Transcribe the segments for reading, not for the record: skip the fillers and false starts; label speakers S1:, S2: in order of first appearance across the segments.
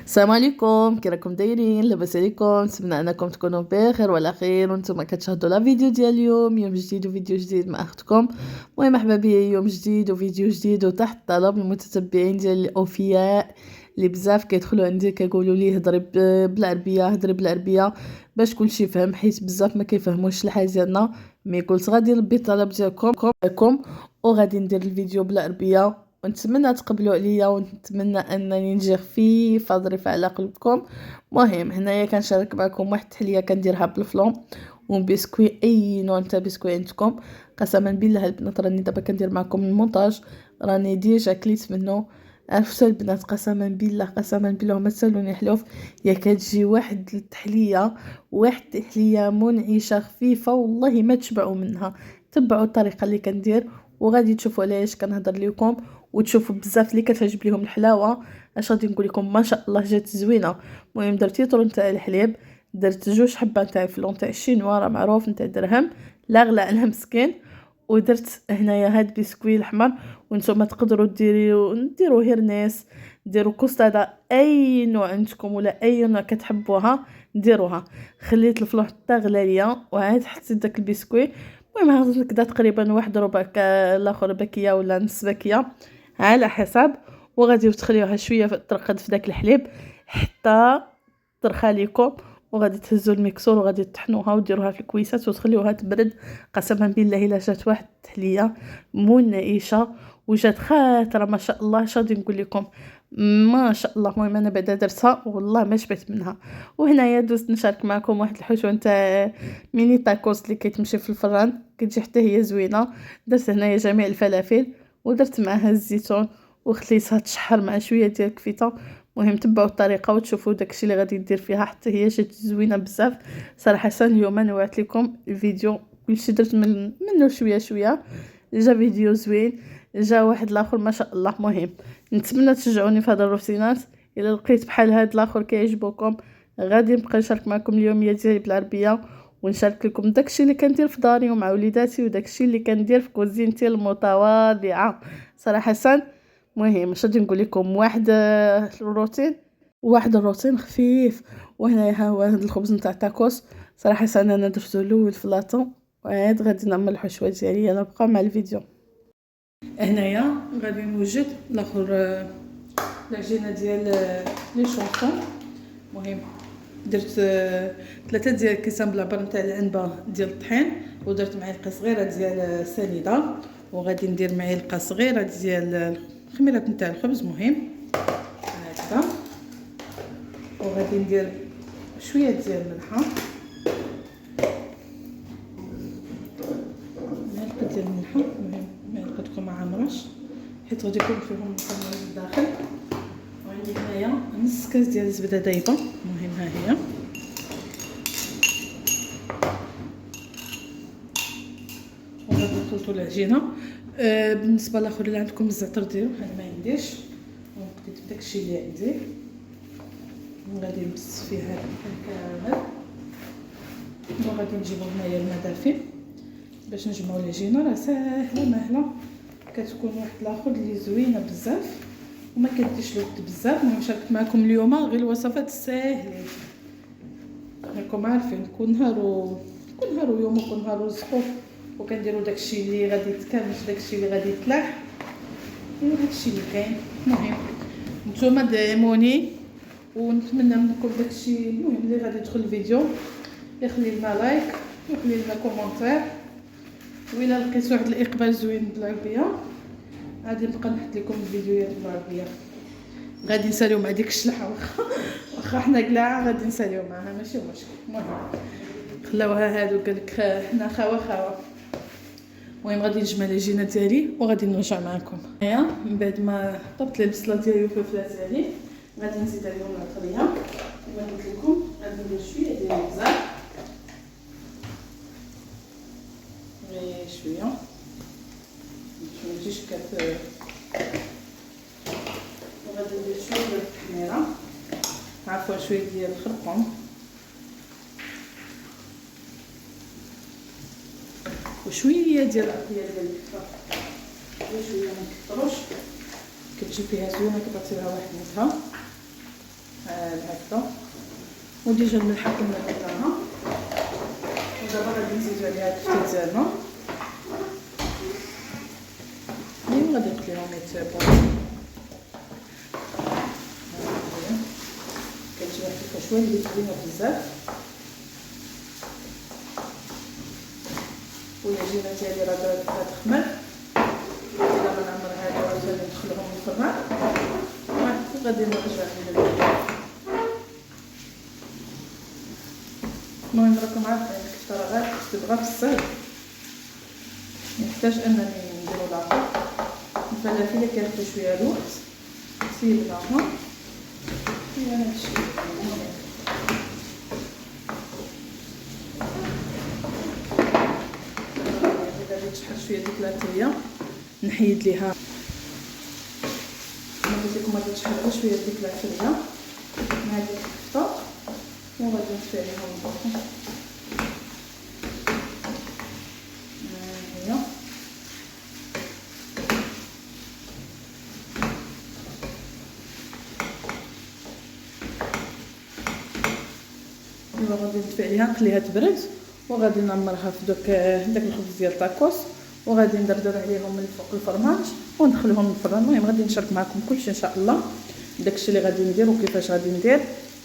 S1: السلام عليكم، كي راكم دايرين؟ لاباس عليكم؟ نتمنى انكم تكونوا بخير وعلى خير وانتم كتشاهدوا لا فيديو ديال اليوم. يوم جديد وفيديو جديد مع اختكم. المهم مرحبا بيا، يوم جديد وفيديو جديد وتحت طلب المتتبعين ديال الاوفياء اللي بزاف كيدخلوا عندي كيقولوا لي هضري بالعربيه، هضري بالعربيه باش كلشي يفهم، حيت بزاف ما كيفهموش الحاجه ديالنا. مي قلت غادي نلبي الطلب ديالكم وغادي ندير الفيديو بالعربيه، ونتمنى تقبلوا عليا ونتمنى انني نجي خفيفه ظريفه على قلبكم. مهم هنايا كنشارك معكم واحد التحليه كنديرها بالفلون وبسكوي، اي نوع تاع بسكوي عندكم. قسما بالله البنات راني دابا كندير معكم المونتاج، راني ديجا كليت منه. عرفتوا البنات، قسما بالله قسما بالله ما تسالوني حلوف، يا كتجي واحد التحليه، واحد التحليه منعشه خفيفه والله ما تشبعوا منها. تبعوا الطريقه اللي كندير وغادي تشوفوا علاش كنهضر لكم، وتشوفوا بزاف اللي كتعجب لهم الحلاوه. اش غادي نقول لكم، ما شاء الله جات زوينه. المهم درت يطرون تاع الحليب، درت 2 حبات تاع فلون تاع الشينوا راه معروف نتاع درهم، لا غلا على مسكين. ودرت هنايا هاد بسكوي الاحمر، وانتم تقدروا ديروا هيرنيس، ديروا كوستادا، اي نوع عندكم ولا اي نوع كتحبوها ديروها. خليت الفلوح حتى غلا ليا وعاد حطيت داك البسكوي. المهم هكذا تقريبا واحد ربع الاخر باكيه ولا نص باكيه على حسب. وغادي تخليوها شويه ترقد في داك الحليب حتى ترخى ليكم، وغادي تهزوا الميكسور وغادي تطحنوها وديروها في الكويسات وتخليوها تبرد. قسما بالله الا جات واحد التحليه منعشه وجات خاطره ما شاء الله. اش غادي نقول لكم، ما شاء الله. المهم انا بعدا درتها والله ما شبعت منها. وهنايا دوزت نشارك معكم واحد الحشوه تاع ميني تاكوس اللي كيتمشي في الفران، كتجي حتى هي زوينه. درت هنايا جميع الفلافل ودرت معها الزيتون وخليتها تشحر مع شويه ديال الكفته. مهم تبعوا الطريقه وتشوفوا داكشي اللي غادي ندير فيها حتى هي جات زوينه بزاف صراحه. اليوم نوعت لكم الفيديو كلشي درت منه شويه شويه، جا فيديو زوين، جا واحد الاخر ما شاء الله. مهم نتمنى تشجعوني في هذا الروتينات. الا لقيت بحال هاد الاخر كيعجبكم غادي نبقى نشارك معكم اليوميه ديالي بالعربيه، ونشارك لكم داكشي اللي كندير في داري ومع وليداتي وداكشي اللي كندير في كوزينتي المتواضعه صراحه. مهم اش غادي نقول لكم، واحد الروتين خفيف. وهنا ها هو هذا الخبز نتاع تاكوس صراحه. انا درتو الاول في لاطو وعاد غادي نعمل الحشوه ديالي. انا بقى مع الفيديو. هنايا غادي نوجد الاخر العجينه ديال لي شونطون. مهم درت 3 ديال كيسان بلعبر نتاع العنبه ديال الطحين، ودرت معلقه صغيره ديال سنيده، وغادي ندير معلقه صغيره ديال الخميرات نتاع الخبز. مهم هكذا. وغادي ندير شويه ديال الملحه، معلقه ديال الملحه. المهم معلقه تكون ما عامراش حيت غادي يكون فيهم الخميره للداخل. وعندي هنايا نص كاس ديال الزبده دايبه. المهم ها هي. وغادي نخلطوا العجينه. بالنسبه لاخر اللي عندكم الزعتر ديروا، انا ما عنديش. وقديت داكشي اللي عندي وغادي نبس فيه هذا كامل. وغادي نجيبو هنايا الماء دافي باش نجمعوا العجينه. راه ساهله مهله، كتكون واحد الاخر اللي زوينه بزاف وما كديش الوقت بزاف. المهم شاركت معكم اليوم غير الوصفات الساهلين، راكم عارفين كل نهار ويوم وكل نهار وزقوف وكنديروا داكشي اللي غادي يتكامل، داكشي اللي غادي يطلع، ايوا داكشي اللي كاين. المهم نتوما دعموني ونتمنى منكم داكشي. المهم اللي غادي يدخل الفيديو يخلي لنا لايك ويخلي لنا كومونتير، وإلا لقيت واحد الاقبال زوين بالعربيه غادي نبقى نحط لكم الفيديوهات بالعربيه. غادي نساليو مع ديك الشلحه واخا حنا كلاع غادي نساليو معها ماشي مشكل. المهم خلاوها هادو قالك حنا خاوه. المهم غادي نجمع العجينه ديالي وغادي نرجع معكم. هيا من بعد ما طبت لي البصله ديالي والفلفله ديالي غادي نزيد عليهم العطريه. كما قلت لكم غادي ندير شويه ديال البزار، غير شويه باش ما تجيش وغادي ندير شويه ديال التحميره، عفوا شويه ديال الخرقوم وشويه ديال العطريه ديال الكفر. شويه ما نكثروش، كتجي فيها زوينه كتعطي لها واحد النكهه. هكذا. وديجا الملحه كنا درناها، ودابا غادي نزيدو عليها الكفتة ديالنا اللي غادي نخليهم يطيبو. كتجي واحد الكشوه اللي زوينه بزاف، والعجينه ديالي راه بدات تخمر. دابا نعمرها هذه وغادي ندخلهم الفران وغادي نرجع للفيديو. المهم راكم عارفين الكفته راه غير تبغى في السهل، محتاج انني نديرو لاطو. الفلافل اللي كياخدو شويه الوقت سيبناهم هي هادشي. غادي تشحر شويه ديك لاطيه نحيد ليها، كما قلت لكم غادي تشحر غير شويه ديك لاطيه مع ديك الكفته وغادي نطفي عليها الضوء. هي ايوا غادي نطفي عليها نخليها تبرد، وغادي نعمرها في داك الخبز ديال الطاكوس، وغادي ندردر عليهم من فوق الفرماج وندخلهم للفران. المهم غادي نشارك معكم كلشي ان شاء الله، داكشي اللي غادي ندير وكيفاش غادي ندير.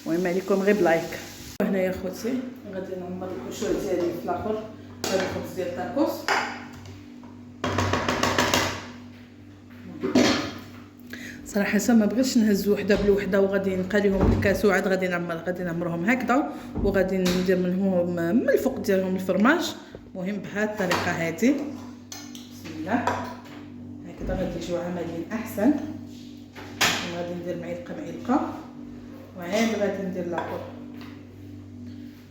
S1: المهم عليكم غير بلايك. هنايا خوتي غادي نعمر الكشوه ديالي في الاخر هذا الخبز ديال الطاكوس. صراحه ما بغيتش نهز وحده بالوحده وغادي نبقى ليهم الكاس وعاد غادي نعمرهم هكذا، وغادي ندير منهم من الفوق ديالهم الفرماج. المهم بهذه الطريقه هذه بسم الله هكذا غادي يجيو عمليين احسن. غادي ندير معلقه وعاد غادي ندير لاكور،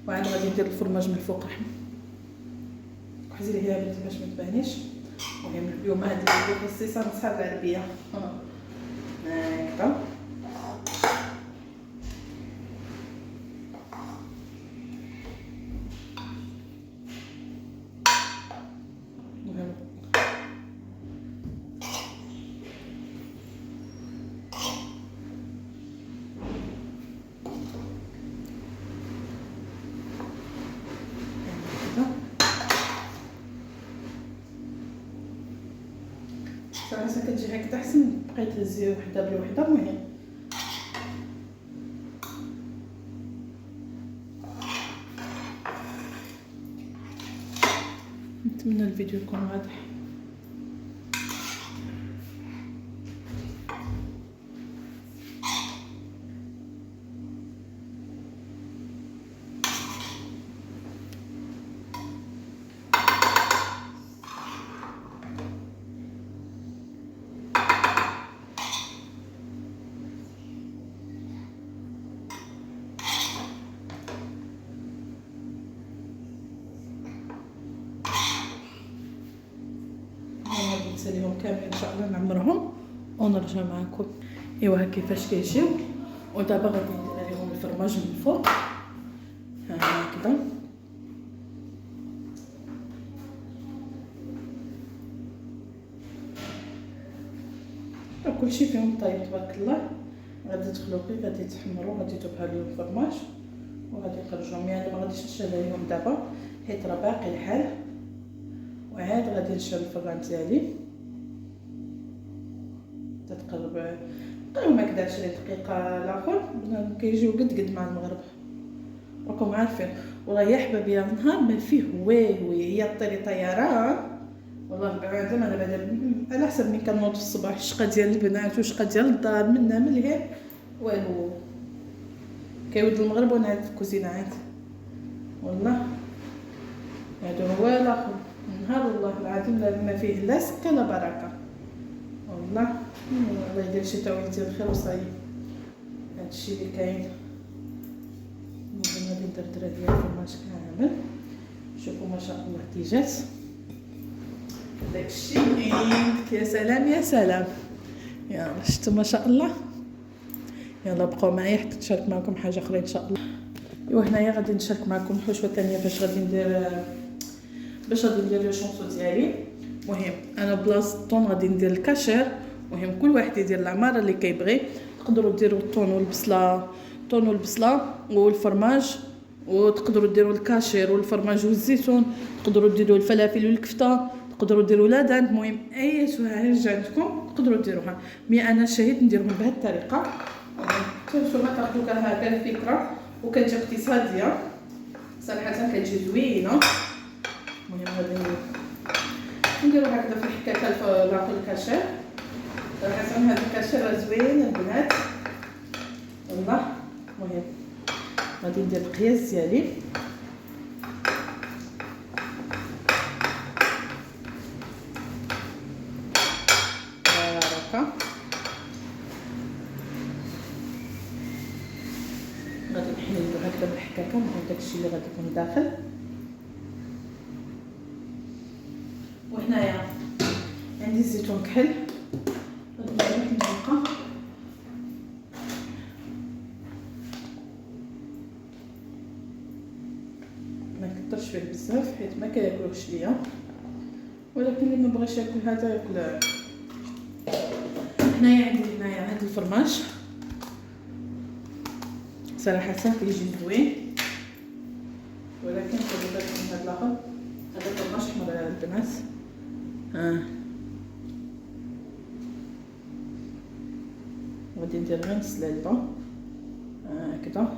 S1: وعاد غادي ندير الفرماج من الفوق. حزي لي هي بنتي باش ما تبانيش. المهم اليوم هذه الخصيصه نصحاب العربيه هكذا. صراحه كتجي هكذا احسن، بقيت تهزي وحده بوحده. المهم نتمنى الفيديو يكون واضح. غادي نساليهم كاملين ان شاء الله نعمرهم ونرجع معكم. ايوا كيفاش كيجيو. ودابا غادي ندير عليهم الفرماج من الفوق هكذا. كلشي فيهم طايب تبارك الله. غادي يدخلوا غير غادي يتحمروا، غادي يذوب عليهم الفرماج وغادي نخرجهم. يعني ما غاديش نشعل عليهم دابا حيت راه باقي الحال، وعاد غادي نشعل الفران ديالي تتقرب هكذا 20 دقيقه الاخر كيجيو قد مع المغرب راكم عارفين. والله يا حبابي نهار ما فيه هوي هي طيري طيران. والله بعدا انا بعدا على حسب ملي كنوض في الصباح الشقه ديال البنات وشقه ديال الدار منا من الهير والو كيود المغرب وانا عاد في الكوزينه عاد. والله هذا هو الاخر نهار والله العظيم ما فيه لا سكه لا بركه. والله الله يدير الشتاء ويدير الخير وصايب. هادشي اللي كاين. المهم غادي ندردر ديال الفرماج كامل. شوفوا ما شاء الله تيجات داكشي يا سلام يا سلام. يلا شفتوا ما شاء الله. يلا بقاو معايا حتى نشارك معكم حاجه اخرى ان شاء الله. ايوا هنايا غادي نشارك معكم حشوه ثانيه باش غادي ندير لو شونسو ديالي. المهم انا بلاصه الطون غادي ندير الكاشير. المهم كل واحد يدير العماره اللي كيبغي. تقدروا ديروا الطون والبصله طونوا البصله والفرماج، وتقدروا ديروا الكاشير والفرماج والزيتون، تقدروا ديروا الفلافل والكفته، تقدروا ديروا لادان، المهم اي حاجه عندكم تقدروا ديروها. مي انا شهيت نديرهم بهذه الطريقه. نتوما تاخذوا هكا الفكره، وكتجي اقتصاديه صراحه، كتجي زوينه. المهم غادي نديرو هكذا في الحكاكه لاخذ الكاشير. صراحه هذا الكاشير زوين البنات والله. المهم غادي ندير القياس ديالي. هكا غادي نحيدو هكذا بالحكاكه، المهم داكشي اللي غادي يكون داخل. وهنايا عندي الزيتون كحل، غادي ندير واحد المعلقه. ما كثرش فيه بزاف حيت ما كياكلوش ليا، ولكن اللي ما بغاش ياكل هذا ياكل. هنايا عندي الفرماج، صراحه كيجي زوين، ولكن كنبغي من هذا الاخر. هذا الفرماج احمر البنات. غادي ندير غير نص العلبه هكذا،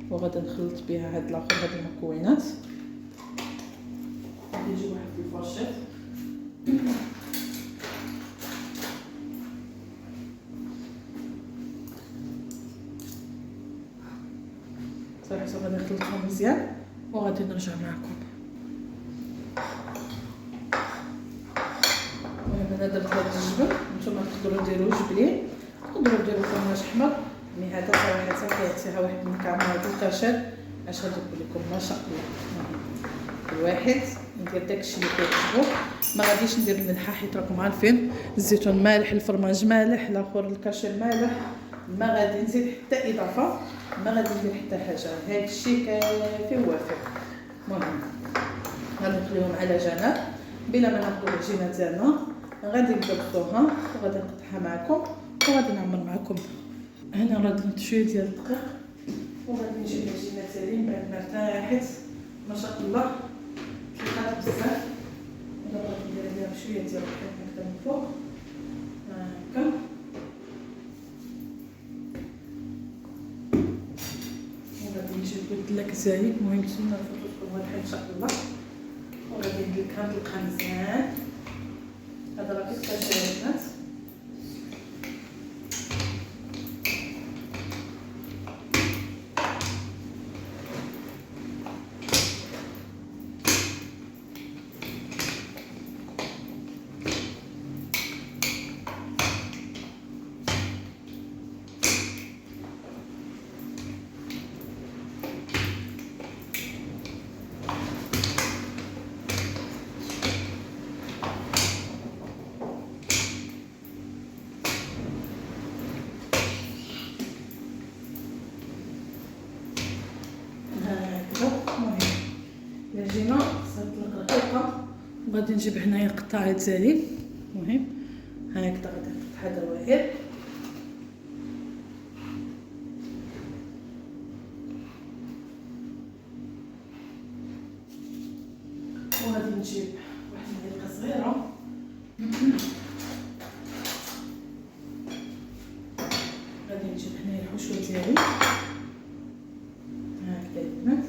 S1: وغادي نخلط بها هاد الاخر هاد المكونات. غادي نجيب واحد الفرشيط صراحه غادي نخلطهم مزيان وغادي نرجع معكم. انا درت هاد الجبن، نتوما تقدروا ديروا جبلين، تقدروا ديروا فرماج احمر. مي هذا صراحه كيعطيها واحد النكهه مع هاد الكاشير، اش غادي نقول لكم ما شاء الله. الواحد ندير داكشي اللي كيعجبو، ما غاديش ندير الملحه حيت راكم عارفين الزيتون مالح، الفرماج مالح، الاخر الكاشير مالح. ما غادي نزيد حتى اضافه، ما غادي ندير حتى حاجه، هادشي كافي ووافي. المهم غادي نخليهم على جنب بلا ما ناخذ العجينه ديالنا. غادي نضبطوها وغادي نقطعها معكم وغادي نعمر معكم. هنا راه درت شويه ديال الدقيق، وغادي نجيب العجينه ديالي من بعد ما ارتاحت ما شاء الله تلقات بزاف. دابا غادي ندير عليها شويه ديال الدقيق هكذا من فوق هكا. وغادي نجيب الدلاك ديالي، المهم نتسنى الفوطو تكون واضحه ان شاء الله. وغادي ندلكها مزيان. هذا راه كيف البنات. العجينه صارت رقيقه، وغادي نجيب هنايا القطاعه ديالي. المهم هكذا غادي نقطعها دوائر، وغادي نجيب واحد المعلقه صغيره غادي نجيب هنايا الحشوه ديالي هكذا البنات.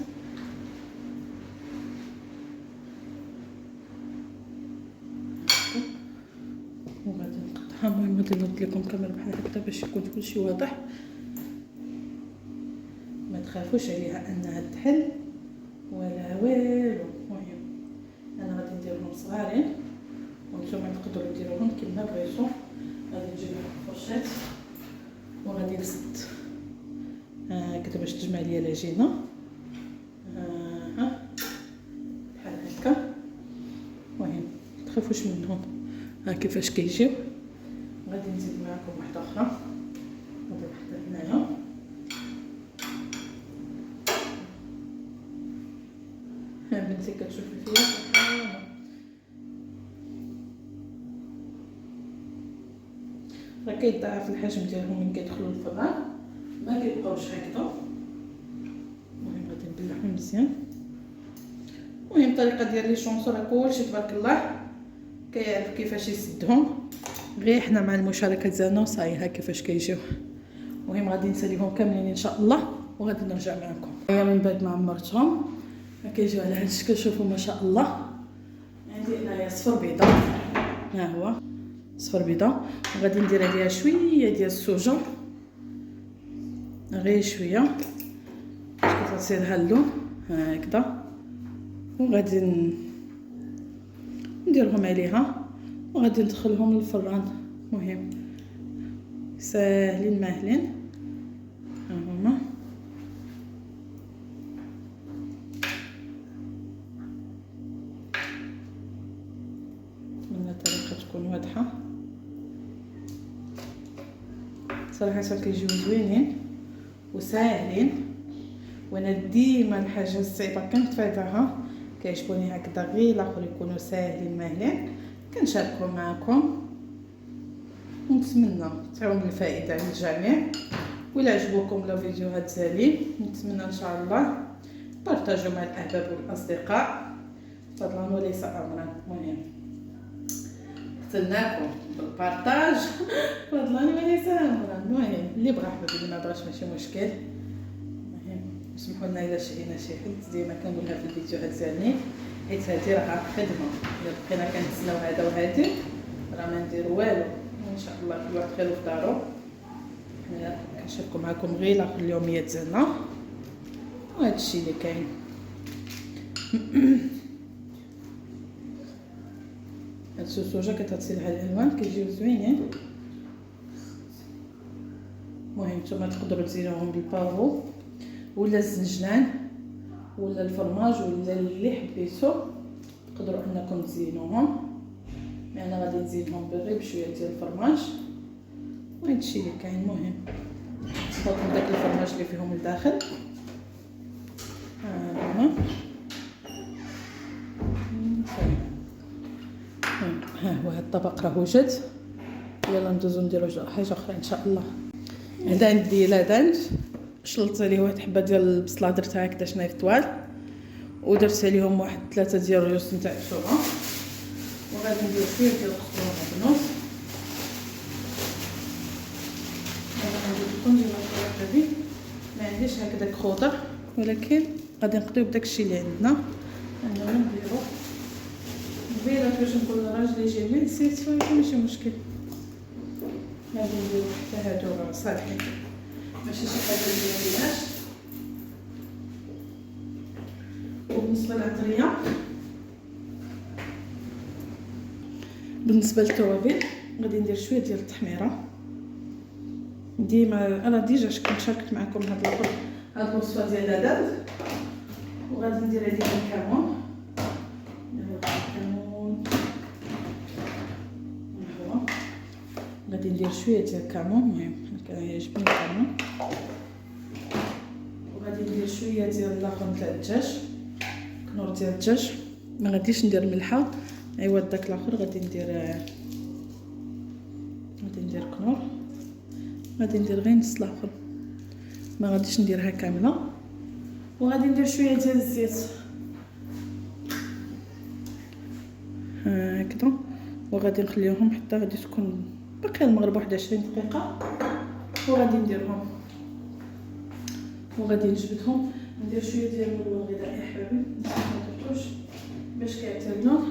S1: وغادي نقطعها. المهم غادي نرد لكم الكاميرا بحال هكذا باش يكون كلشي واضح. ما تخافوش عليها انها تحل ولا والو. المهم انا غادي نديرهم صغارين وانتم تقدروا ديروهم كما بغيتو. غادي نجيب الفرشيط وغادي نسد هكذا باش تجمع ليا العجينه بحال هكا. المهم متخافوش منهم، ها كيفاش كيجيو. غادي نزيد معكم واحده اخرى، غادي نحطها هنايا. بنتي كتشوفي فيا راه كيضاعف الحجم ديالهم من كيدخلوا للفران. ما كيبقاوش هكذا. المهم غادي نبلعهم مزيان. المهم الطريقه ديال لي شونسو راه كلشي تبارك الله كيعرف كيفاش يسدهم، غير حنا مع المشاركه ديالنا وصاي ها كيفاش كيجيو. المهم غادي نساليهم كاملين ان شاء الله وغادي نرجع معكم. هي من بعد ما عمرتهم كيجيو على هذا الشكل. شوفوا ما شاء الله. عندي هنايا صفر بيضه، ها هو صفر بيضه، وغادي ندير عليها شويه ديال السوجه، غير شويه باش كتصير اللون هكذا، وغادي نديرهم عليها وغادي ندخلهم للفران. مهم ساهلين ماهلين. ها هما من الطريقه تكون واضحه. صراحه كيجيو زوينين وساهلين، وانا ديما الحاجه الصعيبه كنتفاداها، كيعجبوني هكذا غير الاخر يكونوا ساهلين ماهلين. كنشاركهم معكم ونتمنى تعاون الفائده على الجميع. ولا عجبوكم الفيديوهات ديالي نتمنى ان شاء الله بارطاجوا مع الاحباب والاصدقاء فضلا وليس امرا. المهم نستناكم بالبارطاج فضلا وليس امرا. المهم اللي بغى حبيبي، اللي ما بغاش ماشي مشكل. المهم سمحوا لنا الا شئنا شي حد ديما كنقولها في الفيديوهات ديالي، حيت هذه راه خدمه. الا بقينا كنتسناو هذا وهذه راه ما ندير والو. ان شاء الله كل واحد خير في دارو. حنا كنشاركوا معكم غير الاخر اليوميات ديالنا وهذا الشيء اللي كاين. هاد السوسوجه كتغسلها الالوان كيجيو زوينين. المهم نتوما تقدروا تزينوهم بالبافو ولا الزنجلان ولا الفرماج ولا اللي حبيتو تقدروا انكم تزينوهم. انا غادي نزينهم بالريب شويه ديال الفرماج وهذا الشيء اللي كاين. المهم نحطهم داك الفرماج اللي فيهم الداخل. ها هو هاد الطبق راه وجد. يلا ندوزو نديرو حاجه اخرى ان شاء الله. هذا عندي لادانج شلطت عليه واحد حبه ديال البصله، درتها هكذا شناي في الطوال، ودرت عليهم واحد 3 ديال الريوس نتاع الشوربه، وغادي ندير شويه ديال الخضره في النص. انا غادي نكون ديما هذه ما عنديش هكذاك خضر، ولكن غادي نقضيو بداكشي اللي عندنا اننا نديرو كبيره باش نقول للراجل يجي لي نسيت، ولكن ماشي مشكل. غادي نديرو حتى هادو صالحين، ماشي شي حاجه اللي مديناش. وبالنسبه للعطريه، بالنسبه للتوابل غادي ندير شويه ديال التحميره. ديما انا ديجا كنت شاركت معكم هاد الوصفه ديال الدجاج، وغادي ندير عليه الكمون. غادي ندير شويه ديال الكمون. المهم كيعجبني الكمون. وغادي ندير شويه ديال اللحم تاع الدجاج، كنور ديال الدجاج. ما غاديش ندير ملحه عوض داك الاخر. غادي ندير كنور. غادي ندير غير نص الاخر، ما غاديش نديرها كامله. وغادي ندير شويه ديال الزيت هكذا، وغادي نخليهم حتى غادي تكون باقي المغرب 21 دقيقه، وغادي نديرهم وغادي نجبدهم. ندير شويه ديال الملون الغذائي احبابي ما تكثروش باش كيعطي اللون،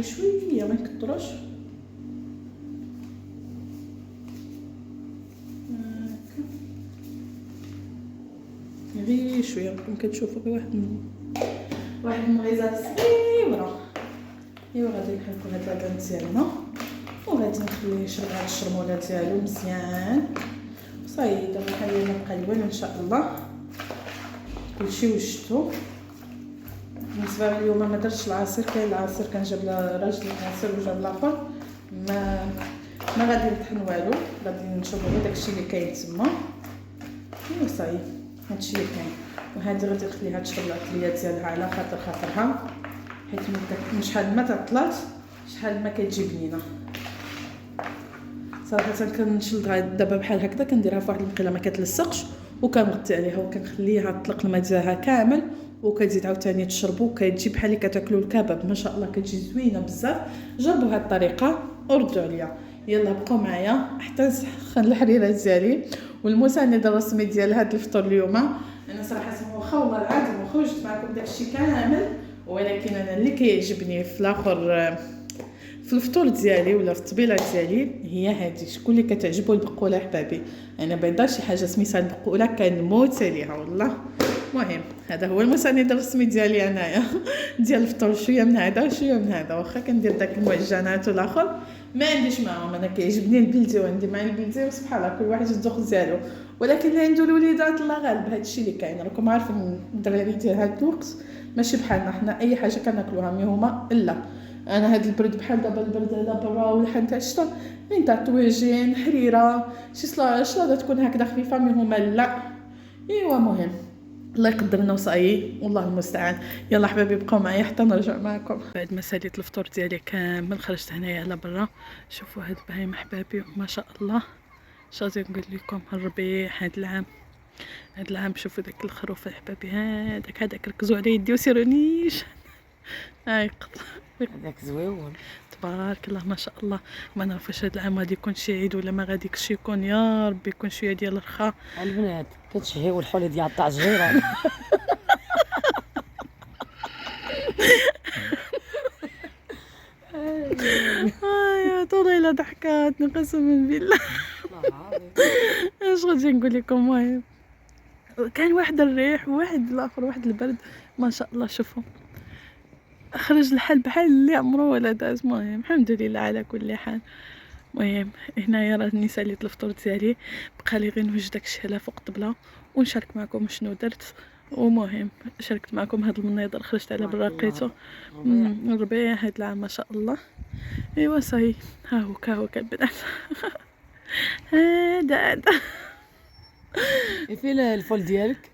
S1: شويه ما يكثروش. غير شويه راكم كتشوفوا غير واحد من الغيزات صغيره. ايوا غادي نحركوا هاد اللبن ديالنا وغادي نخليه يشرب هاد الشرموله ديالو مزيان. صايي دابا خلينا مقلبين ان شاء الله. كلشي وجدتو. بالنسبه اليوم ما درتش العصير، كاين العصير كان جاب راجل العصير وجاب الاخر، ما غادي نطحن والو، غادي نشربوا غير داكشي اللي كاين تما. ايوا صايي هادشي اللي كاين. وهذه غادي نخليها تشرب العطريه ديالها على خاطرها، حيت من شحال ما تعطلات شحال ما كتجي بنينه. صراحه كنشلطها دابا بحال هكذا، كنديرها في واحد المقله ما كتلصقش، وكنغطي عليها وكنخليها تطلق الماء ديالها كامل، وكتزيد عاوتاني تشربوا، كتجي بحال اللي كتاكلوا الكباب ما شاء الله، كتجي زوينه بزاف. جربوا هذه الطريقه وردوا عليا. يلا بقوا معايا حتى نسخن الحريره ديالي. والمساند الرسمي ديال هذا الفطور اليوم، انا صراحه واخا والله العظيم خرجت معكم داكشي كامل، ولكن انا اللي كيعجبني في الاخر في الفطور ديالي ولا في الطبيله ديالي هي هذه. شكون اللي كتعجبو البقوله احبابي؟ انا بيضا شي حاجه سميتها البقوله كنموت عليها والله. المهم هذا هو المساند الرسمي ديالي انايا ديال الفطور، شويه من هذا وشويه من هذا. واخا كندير داك المعجنات والاخر ما عنديش معاهم، انا كيعجبني البلدي وعندي مع البلدي، وسبحان الله كل واحد الذوق ديالو. ولكن اللي عنده الوليدات الله غالب، هذا الشيء اللي كاين. راكم عارفين الدراري ديال هذا الوقت ماشي بحالنا حنا، اي حاجه كناكلوها مي هما لا. انا هاد البرد بحال دابا البرد على برا والحال تاع الشتا، من تاع طويجين حريره شي شلاضه تكون هكذا خفيفه، مي هما لا. ايوا مهم الله يقدرنا وصايي والله المستعان. يلا حبايبي بقاو معايا حتى نرجع معكم. بعد ما ساليت الفطور ديالي كامل خرجت هنايا على برا. شوفوا هاد البهايم حبايبي ما شاء الله. اش غادي نقول لكم، الربيع هاد العام شوفوا داك الخروف حبايبي، هذاك ركزوا عليه يدي وسيرونيش. هاي
S2: هذاك زويون
S1: تبارك الله ما شاء الله. ما نعرفش هاد العام غادي يكون شي عيد ولا ما غاديش يكون، يا ربي يكون شويه ديال الرخاء.
S2: البنات كتشهيو الحلي ديال تاع الجيران.
S1: يا طويله ضحكاتني قسما بالله. اش غادي نقول لكم، المهم كان واحد الريح وواحد الاخر واحد البرد ما شاء الله. شوفوا خرج الحال بحال اللي عمره ولا داز. المهم الحمد لله على كل حال. المهم هنايا راني ساليت الفطور ديالي، بقى لي غير نوجد داكشي على فوق الطبله ونشارك معكم شنو درت. ومهم شاركت معكم هذا المناظر، خرجت على برا لقيتو الربيع هاد العام ما شاء الله. ايوا صاي ها هو كالبنات. هذا
S2: فين الفول ديالك؟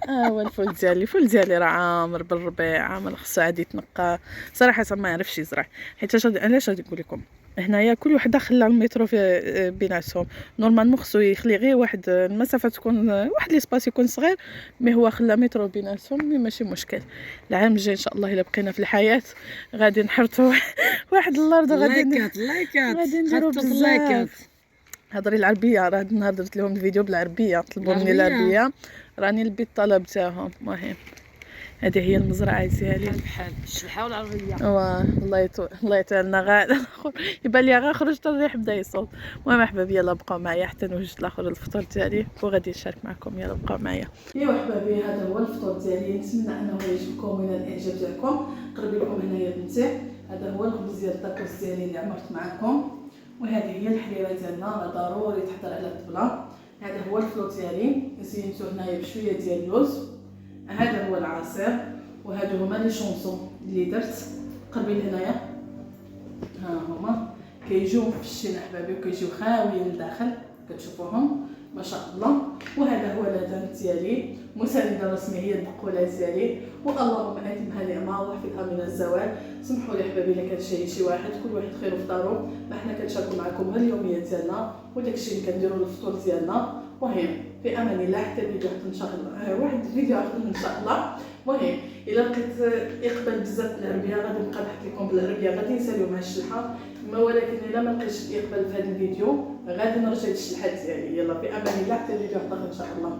S1: هو الفول ديالي راه عامر بالربيع، عامر خصو عاد يتنقى. صراحه ما عرفش يزرع، حيت علاش غادي نقول لكم، هنايا كل وحده خلى المترو في بيناتهم. نورمالمون خصو يخلي غير واحد المسافه تكون واحد ليسباس يكون صغير، مي هو خلى مترو بيناتهم، مي ماشي مشكل. العام الجاي ان شاء الله الا بقينا في الحياه غادي نحرثوا واحد الارض، غادي نديروا بزاف. هضري العربيه، راه النهار درت لهم الفيديو بالعربيه، طلبوا مني العربيه راني لبيت الطلب تاعهم. المهم هذه هي المزرعه ديالي
S2: بحال الشلحه والعربيه.
S1: الله يطولنا غادا. يبان لي غير خرجت الريح بدا يصوت. المهم احبابي يلا بقاو معايا حتى نوجد الاخر الفطور ديالي وغادي نشارك معكم. يلا بقاو معايا. ايوا احبابي هذا هو الفطور ديالي، نتمنى انه يعجبكم وينال الاعجاب ديالكم. قربي لكم هنايا بنتي، هذا هو الخبز ديال الطاكوس ديالي اللي عمرت معكم، وهذه هي الحريره ديالنا راه ضروري تحضر على الطبله. هذا هو الفلو ديالي زينتو هنايا بشويه ديال اللوز. هذا هو العصير، وهادو هما لي شونسون اللي درت. قربي لهنايا ها هما كيجيو مفشين احبابي وكيجيو خاويين لداخل، كتشوفوهم ما شاء الله. وهذا هو لادان ديالي، مسانده الرسميه هي البقوله ديالي. واللهم اتمها نعمه واحفظها من الزوال. سمحوا لي احبابي الا كان شي واحد، كل واحد خير في دارو، ما حنا كنشاركوا معكم اليوميات ديالنا وداكشي اللي كنديروا للفطور ديالنا. المهم في امان الله حتى الفيديو حتى ان شاء الله واحد الفيديو اخر ان شاء الله. المهم الا لقيت يقبل بزاف العربيه غادي نبقى نحط لكم بالعربيه، غادي نساليو مع الشلحه. ولكن الا ما لقيتش يقبل في هذا الفيديو غادي نرجع للشلحه ديالي. يلا في امان الله حتى الفيديو اخر ان شاء الله.